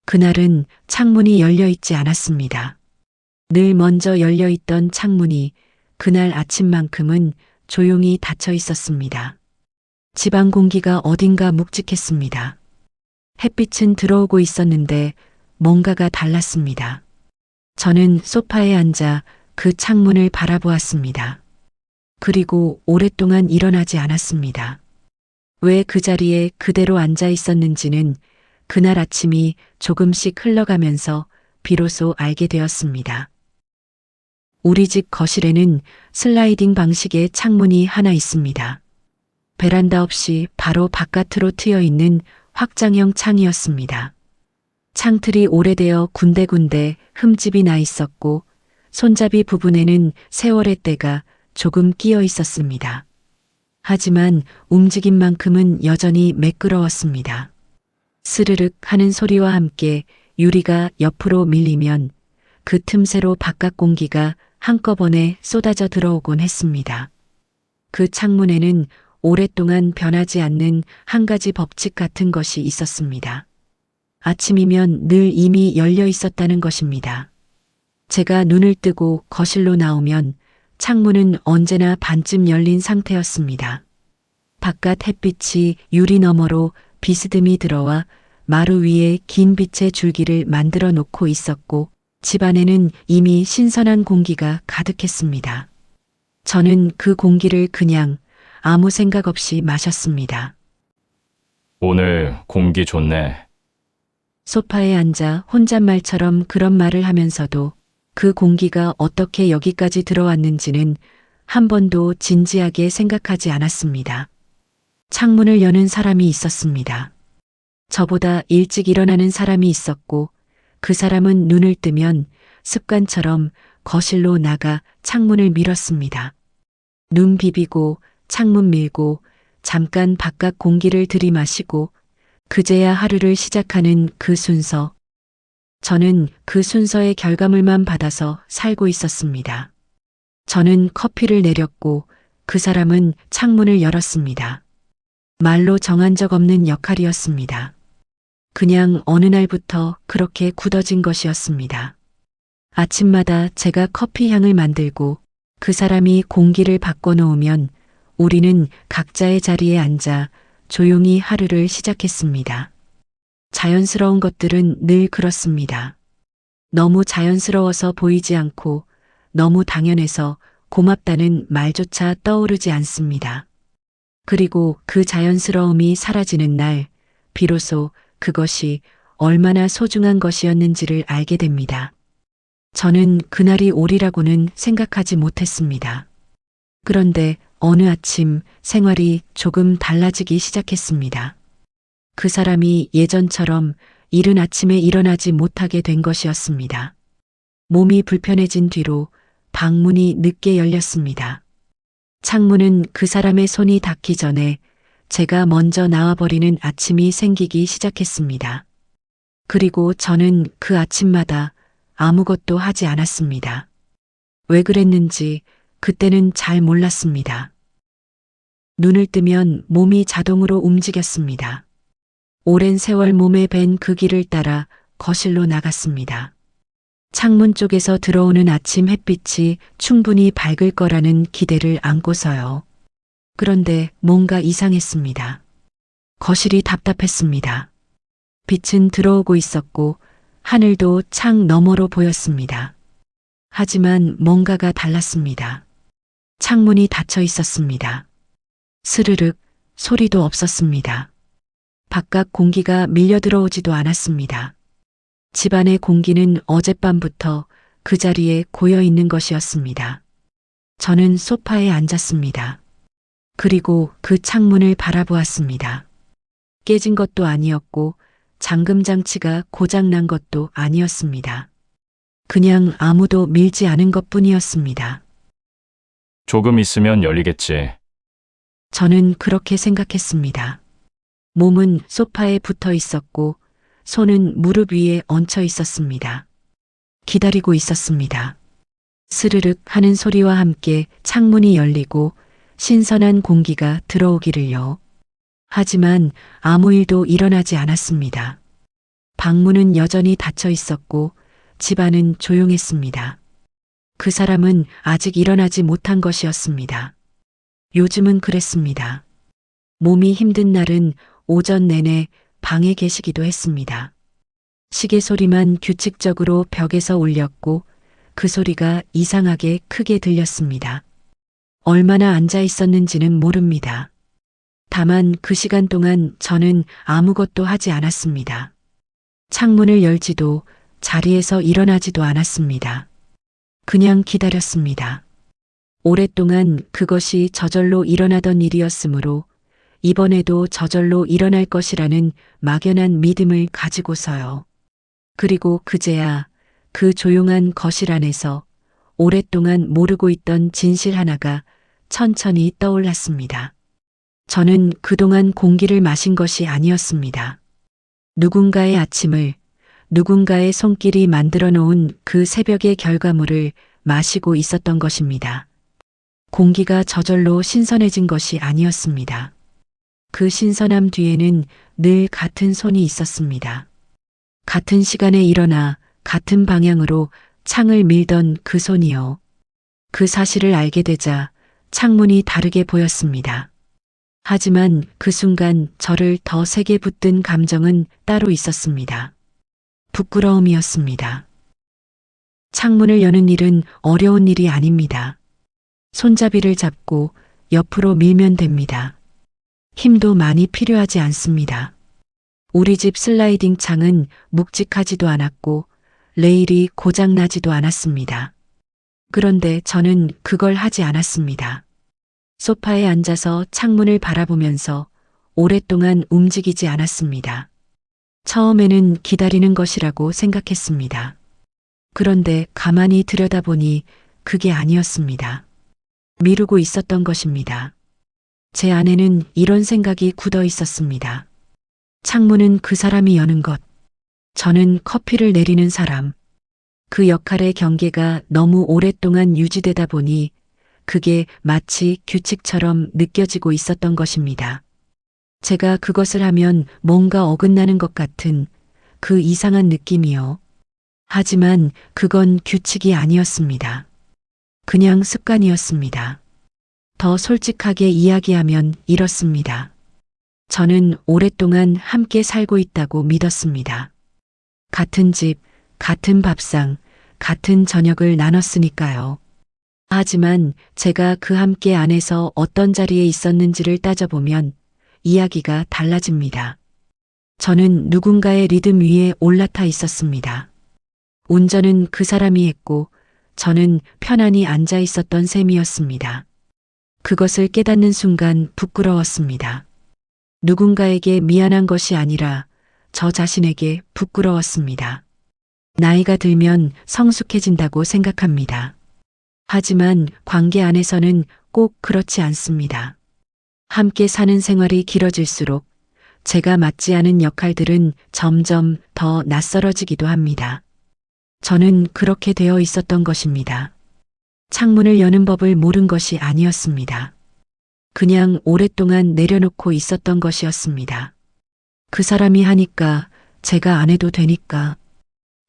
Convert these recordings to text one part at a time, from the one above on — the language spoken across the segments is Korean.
그날은 창문이 열려 있지 않았습니다. 늘 먼저 열려 있던 창문이 그날 아침만큼은 조용히 닫혀 있었습니다. 집안 공기가 어딘가 묵직했습니다. 햇빛은 들어오고 있었는데 뭔가가 달랐습니다. 저는 소파에 앉아 그 창문을 바라보았습니다. 그리고 오랫동안 일어나지 않았습니다. 왜 그 자리에 그대로 앉아 있었는지는 그날 아침이 조금씩 흘러가면서 비로소 알게 되었습니다. 우리 집 거실에는 슬라이딩 방식의 창문이 하나 있습니다. 베란다 없이 바로 바깥으로 트여 있는 확장형 창이었습니다. 창틀이 오래되어 군데군데 흠집이 나 있었고 손잡이 부분에는 세월의 때가 조금 끼어 있었습니다. 하지만 움직임만큼은 여전히 매끄러웠습니다. 스르륵 하는 소리와 함께 유리가 옆으로 밀리면 그 틈새로 바깥 공기가 한꺼번에 쏟아져 들어오곤 했습니다. 그 창문에는 오랫동안 변하지 않는 한 가지 법칙 같은 것이 있었습니다. 아침이면 늘 이미 열려 있었다는 것입니다. 제가 눈을 뜨고 거실로 나오면 창문은 언제나 반쯤 열린 상태였습니다. 바깥 햇빛이 유리 너머로 비스듬히 들어와 마루 위에 긴 빛의 줄기를 만들어 놓고 있었고 집 안에는 이미 신선한 공기가 가득했습니다. 저는 그 공기를 그냥 아무 생각 없이 마셨습니다. 오늘 공기 좋네. 소파에 앉아 혼잣말처럼 그런 말을 하면서도 그 공기가 어떻게 여기까지 들어왔는지는 한 번도 진지하게 생각하지 않았습니다. 창문을 여는 사람이 있었습니다. 저보다 일찍 일어나는 사람이 있었고 그 사람은 눈을 뜨면 습관처럼 거실로 나가 창문을 밀었습니다. 눈 비비고 창문 밀고 잠깐 바깥 공기를 들이마시고 그제야 하루를 시작하는 그 순서. 저는 그 순서의 결과물만 받아서 살고 있었습니다. 저는 커피를 내렸고 그 사람은 창문을 열었습니다. 말로 정한 적 없는 역할이었습니다. 그냥 어느 날부터 그렇게 굳어진 것이었습니다. 아침마다 제가 커피 향을 만들고 그 사람이 공기를 바꿔놓으면 우리는 각자의 자리에 앉아 조용히 하루를 시작했습니다. 자연스러운 것들은 늘 그렇습니다. 너무 자연스러워서 보이지 않고 너무 당연해서 고맙다는 말조차 떠오르지 않습니다. 그리고 그 자연스러움이 사라지는 날, 비로소 그것이 얼마나 소중한 것이었는지를 알게 됩니다. 저는 그날이 오리라고는 생각하지 못했습니다. 그런데 어느 아침 생활이 조금 달라지기 시작했습니다. 그 사람이 예전처럼 이른 아침에 일어나지 못하게 된 것이었습니다. 몸이 불편해진 뒤로 방문이 늦게 열렸습니다. 창문은 그 사람의 손이 닿기 전에 제가 먼저 나와버리는 아침이 생기기 시작했습니다. 그리고 저는 그 아침마다 아무것도 하지 않았습니다. 왜 그랬는지 그때는 잘 몰랐습니다. 눈을 뜨면 몸이 자동으로 움직였습니다. 오랜 세월 몸에 밴 그 길을 따라 거실로 나갔습니다. 창문 쪽에서 들어오는 아침 햇빛이 충분히 밝을 거라는 기대를 안고서요. 그런데 뭔가 이상했습니다. 거실이 답답했습니다. 빛은 들어오고 있었고 하늘도 창 너머로 보였습니다. 하지만 뭔가가 달랐습니다. 창문이 닫혀 있었습니다. 스르륵 소리도 없었습니다. 바깥 공기가 밀려 들어오지도 않았습니다. 집안의 공기는 어젯밤부터 그 자리에 고여 있는 것이었습니다. 저는 소파에 앉았습니다. 그리고 그 창문을 바라보았습니다. 깨진 것도 아니었고 잠금 장치가 고장난 것도 아니었습니다. 그냥 아무도 밀지 않은 것뿐이었습니다. 조금 있으면 열리겠지. 저는 그렇게 생각했습니다. 몸은 소파에 붙어 있었고 손은 무릎 위에 얹혀 있었습니다. 기다리고 있었습니다. 스르륵 하는 소리와 함께 창문이 열리고 신선한 공기가 들어오기를요. 하지만 아무 일도 일어나지 않았습니다. 방문은 여전히 닫혀 있었고 집안은 조용했습니다. 그 사람은 아직 일어나지 못한 것이었습니다. 요즘은 그랬습니다. 몸이 힘든 날은 오전 내내 방에 계시기도 했습니다. 시계 소리만 규칙적으로 벽에서 울렸고 그 소리가 이상하게 크게 들렸습니다. 얼마나 앉아 있었는지는 모릅니다. 다만 그 시간 동안 저는 아무것도 하지 않았습니다. 창문을 열지도 자리에서 일어나지도 않았습니다. 그냥 기다렸습니다. 오랫동안 그것이 저절로 일어나던 일이었으므로 이번에도 저절로 일어날 것이라는 막연한 믿음을 가지고서요. 그리고 그제야 그 조용한 거실 안에서 오랫동안 모르고 있던 진실 하나가 천천히 떠올랐습니다. 저는 그동안 공기를 마신 것이 아니었습니다. 누군가의 아침을, 누군가의 손길이 만들어 놓은 그 새벽의 결과물을 마시고 있었던 것입니다. 공기가 저절로 신선해진 것이 아니었습니다. 그 신선함 뒤에는 늘 같은 손이 있었습니다. 같은 시간에 일어나 같은 방향으로 창을 밀던 그 손이요. 그 사실을 알게 되자 창문이 다르게 보였습니다. 하지만 그 순간 저를 더 세게 붙든 감정은 따로 있었습니다. 부끄러움이었습니다. 창문을 여는 일은 어려운 일이 아닙니다. 손잡이를 잡고 옆으로 밀면 됩니다. 힘도 많이 필요하지 않습니다. 우리 집 슬라이딩 창은 묵직하지도 않았고 레일이 고장나지도 않았습니다. 그런데 저는 그걸 하지 않았습니다. 소파에 앉아서 창문을 바라보면서 오랫동안 움직이지 않았습니다. 처음에는 기다리는 것이라고 생각했습니다. 그런데 가만히 들여다보니 그게 아니었습니다. 미루고 있었던 것입니다. 제 안에는 이런 생각이 굳어 있었습니다. 창문은 그 사람이 여는 것, 저는 커피를 내리는 사람. 그 역할의 경계가 너무 오랫동안 유지되다 보니 그게 마치 규칙처럼 느껴지고 있었던 것입니다. 제가 그것을 하면 뭔가 어긋나는 것 같은 그 이상한 느낌이요. 하지만 그건 규칙이 아니었습니다. 그냥 습관이었습니다. 더 솔직하게 이야기하면 이렇습니다. 저는 오랫동안 함께 살고 있다고 믿었습니다. 같은 집, 같은 밥상, 같은 저녁을 나눴으니까요. 하지만 제가 그 함께 안에서 어떤 자리에 있었는지를 따져보면 이야기가 달라집니다. 저는 누군가의 리듬 위에 올라타 있었습니다. 운전은 그 사람이 했고 저는 편안히 앉아 있었던 셈이었습니다. 그것을 깨닫는 순간 부끄러웠습니다. 누군가에게 미안한 것이 아니라 저 자신에게 부끄러웠습니다. 나이가 들면 성숙해진다고 생각합니다. 하지만 관계 안에서는 꼭 그렇지 않습니다. 함께 사는 생활이 길어질수록 제가 맡지 않은 역할들은 점점 더 낯설어지기도 합니다. 저는 그렇게 되어 있었던 것입니다. 창문을 여는 법을 모른 것이 아니었습니다. 그냥 오랫동안 내려놓고 있었던 것이었습니다. 그 사람이 하니까 제가 안 해도 되니까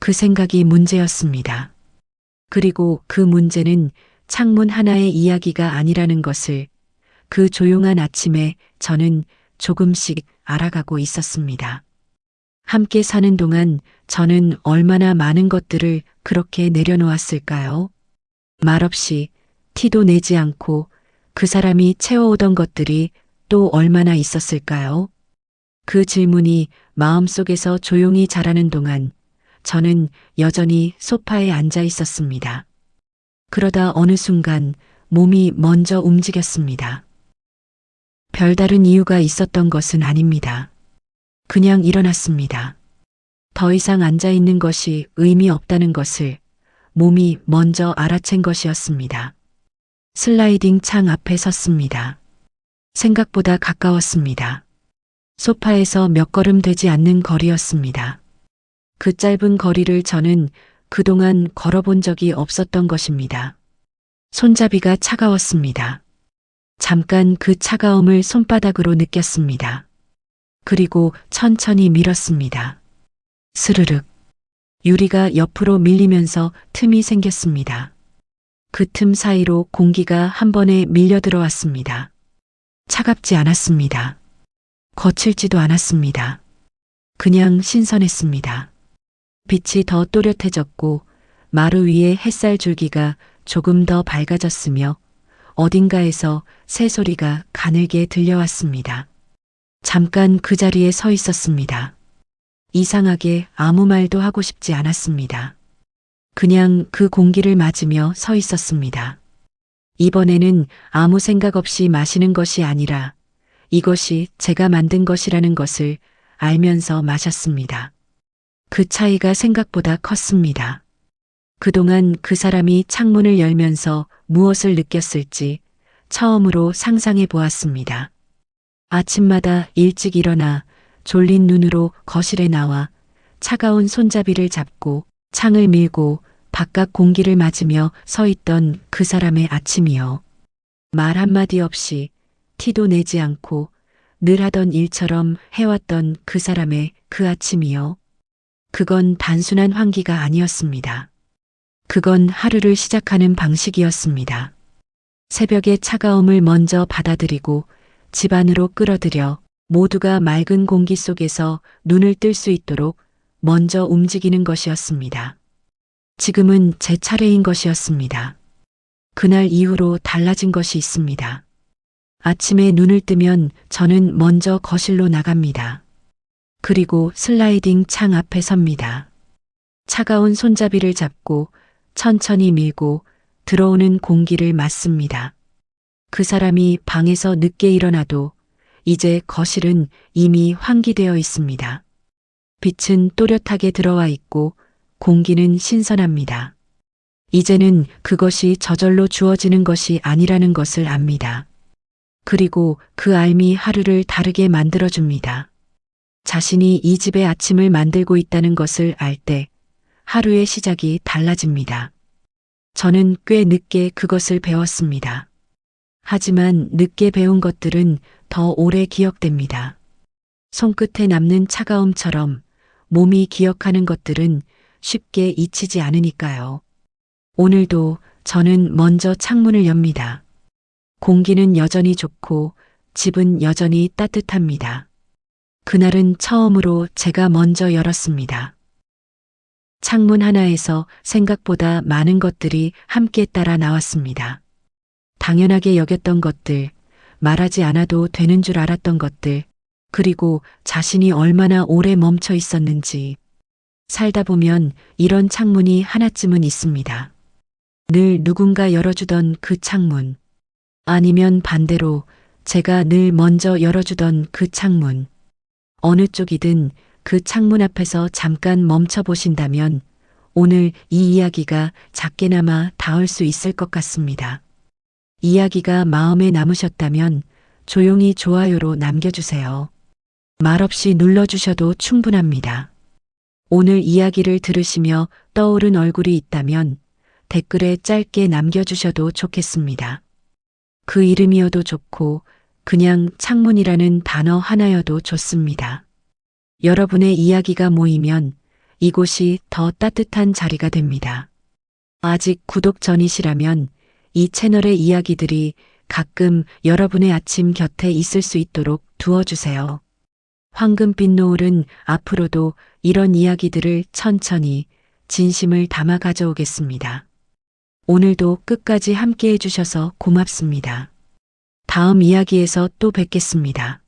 그 생각이 문제였습니다. 그리고 그 문제는 창문 하나의 이야기가 아니라는 것을 그 조용한 아침에 저는 조금씩 알아가고 있었습니다. 함께 사는 동안 저는 얼마나 많은 것들을 그렇게 내려놓았을까요? 말없이 티도 내지 않고 그 사람이 채워오던 것들이 또 얼마나 있었을까요? 그 질문이 마음속에서 조용히 자라는 동안 저는 여전히 소파에 앉아 있었습니다. 그러다 어느 순간 몸이 먼저 움직였습니다. 별다른 이유가 있었던 것은 아닙니다. 그냥 일어났습니다. 더 이상 앉아 있는 것이 의미 없다는 것을 몸이 먼저 알아챈 것이었습니다. 슬라이딩 창 앞에 섰습니다. 생각보다 가까웠습니다. 소파에서 몇 걸음 되지 않는 거리였습니다. 그 짧은 거리를 저는 그동안 걸어본 적이 없었던 것입니다. 손잡이가 차가웠습니다. 잠깐 그 차가움을 손바닥으로 느꼈습니다. 그리고 천천히 밀었습니다. 스르륵. 유리가 옆으로 밀리면서 틈이 생겼습니다. 그 틈 사이로 공기가 한 번에 밀려 들어왔습니다. 차갑지 않았습니다. 거칠지도 않았습니다. 그냥 신선했습니다. 빛이 더 또렷해졌고 마루 위에 햇살 줄기가 조금 더 밝아졌으며 어딘가에서 새소리가 가늘게 들려왔습니다. 잠깐 그 자리에 서 있었습니다. 이상하게 아무 말도 하고 싶지 않았습니다. 그냥 그 공기를 맞으며 서 있었습니다. 이번에는 아무 생각 없이 마시는 것이 아니라 이것이 제가 만든 것이라는 것을 알면서 마셨습니다. 그 차이가 생각보다 컸습니다. 그동안 그 사람이 창문을 열면서 무엇을 느꼈을지 처음으로 상상해 보았습니다. 아침마다 일찍 일어나 졸린 눈으로 거실에 나와 차가운 손잡이를 잡고 창을 밀고 바깥 공기를 맞으며 서 있던 그 사람의 아침이요. 말 한마디 없이 티도 내지 않고 늘 하던 일처럼 해왔던 그 사람의 그 아침이요. 그건 단순한 환기가 아니었습니다. 그건 하루를 시작하는 방식이었습니다. 새벽의 차가움을 먼저 받아들이고 집 안으로 끌어들여 모두가 맑은 공기 속에서 눈을 뜰 수 있도록 먼저 움직이는 것이었습니다. 지금은 제 차례인 것이었습니다. 그날 이후로 달라진 것이 있습니다. 아침에 눈을 뜨면 저는 먼저 거실로 나갑니다. 그리고 슬라이딩 창 앞에 섭니다. 차가운 손잡이를 잡고 천천히 밀고 들어오는 공기를 맞습니다. 그 사람이 방에서 늦게 일어나도 이제 거실은 이미 환기되어 있습니다. 빛은 또렷하게 들어와 있고 공기는 신선합니다. 이제는 그것이 저절로 주어지는 것이 아니라는 것을 압니다. 그리고 그 알미 하루를 다르게 만들어줍니다. 자신이 이 집의 아침을 만들고 있다는 것을 알 때 하루의 시작이 달라집니다. 저는 꽤 늦게 그것을 배웠습니다. 하지만 늦게 배운 것들은 더 오래 기억됩니다. 손끝에 남는 차가움처럼 몸이 기억하는 것들은 쉽게 잊히지 않으니까요. 오늘도 저는 먼저 창문을 엽니다. 공기는 여전히 좋고 집은 여전히 따뜻합니다. 그날은 처음으로 제가 먼저 열었습니다. 창문 하나에서 생각보다 많은 것들이 함께 따라 나왔습니다. 당연하게 여겼던 것들, 말하지 않아도 되는 줄 알았던 것들, 그리고 자신이 얼마나 오래 멈춰 있었는지. 살다 보면 이런 창문이 하나쯤은 있습니다. 늘 누군가 열어주던 그 창문. 아니면 반대로 제가 늘 먼저 열어주던 그 창문. 어느 쪽이든 그 창문 앞에서 잠깐 멈춰 보신다면 오늘 이 이야기가 작게나마 닿을 수 있을 것 같습니다. 이야기가 마음에 남으셨다면 조용히 좋아요로 남겨주세요. 말없이 눌러주셔도 충분합니다. 오늘 이야기를 들으시며 떠오른 얼굴이 있다면 댓글에 짧게 남겨주셔도 좋겠습니다. 그 이름이어도 좋고 그냥 창문이라는 단어 하나여도 좋습니다. 여러분의 이야기가 모이면 이곳이 더 따뜻한 자리가 됩니다. 아직 구독 전이시라면 이 채널의 이야기들이 가끔 여러분의 아침 곁에 있을 수 있도록 두어주세요. 황금빛 노을은 앞으로도 이런 이야기들을 천천히 진심을 담아 가져오겠습니다. 오늘도 끝까지 함께 해주셔서 고맙습니다. 다음 이야기에서 또 뵙겠습니다.